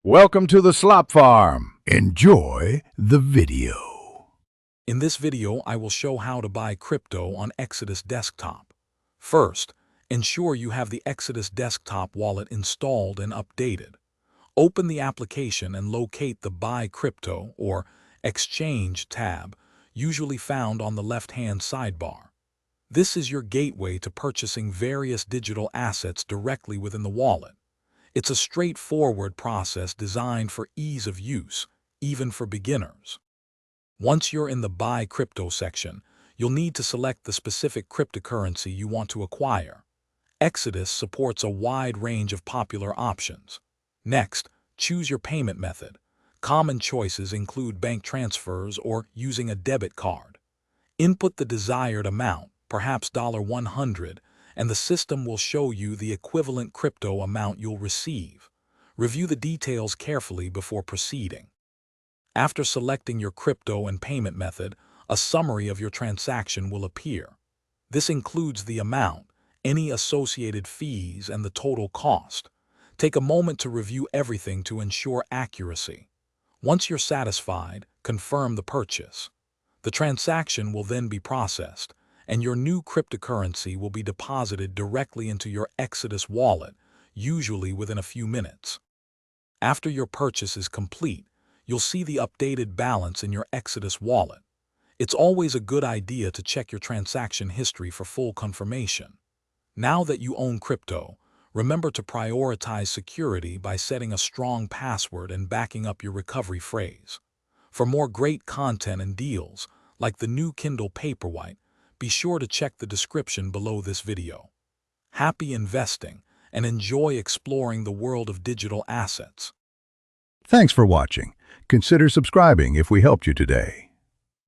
Welcome to the Slop Farm. Enjoy the video. In this video, I will show how to buy crypto on Exodus Desktop. First, ensure you have the Exodus Desktop wallet installed and updated. Open the application and locate the Buy Crypto or Exchange tab, usually found on the left-hand sidebar. This is your gateway to purchasing various digital assets directly within the wallet. It's a straightforward process designed for ease of use, even for beginners. Once you're in the Buy Crypto section, you'll need to select the specific cryptocurrency you want to acquire. Exodus supports a wide range of popular options. Next, choose your payment method. Common choices include bank transfers or using a debit card. Input the desired amount, perhaps $100, and the system will show you the equivalent crypto amount you'll receive. Review the details carefully before proceeding. After selecting your crypto and payment method, a summary of your transaction will appear. This includes the amount, any associated fees, and the total cost. Take a moment to review everything to ensure accuracy. Once you're satisfied, confirm the purchase. The transaction will then be processed, and your new cryptocurrency will be deposited directly into your Exodus wallet, usually within a few minutes. After your purchase is complete, you'll see the updated balance in your Exodus wallet. It's always a good idea to check your transaction history for full confirmation. Now that you own crypto, remember to prioritize security by setting a strong password and backing up your recovery phrase. For more great content and deals, like the new Kindle Paperwhite, be sure to check the description below this video. Happy investing and enjoy exploring the world of digital assets. Thanks for watching. Consider subscribing if we helped you today.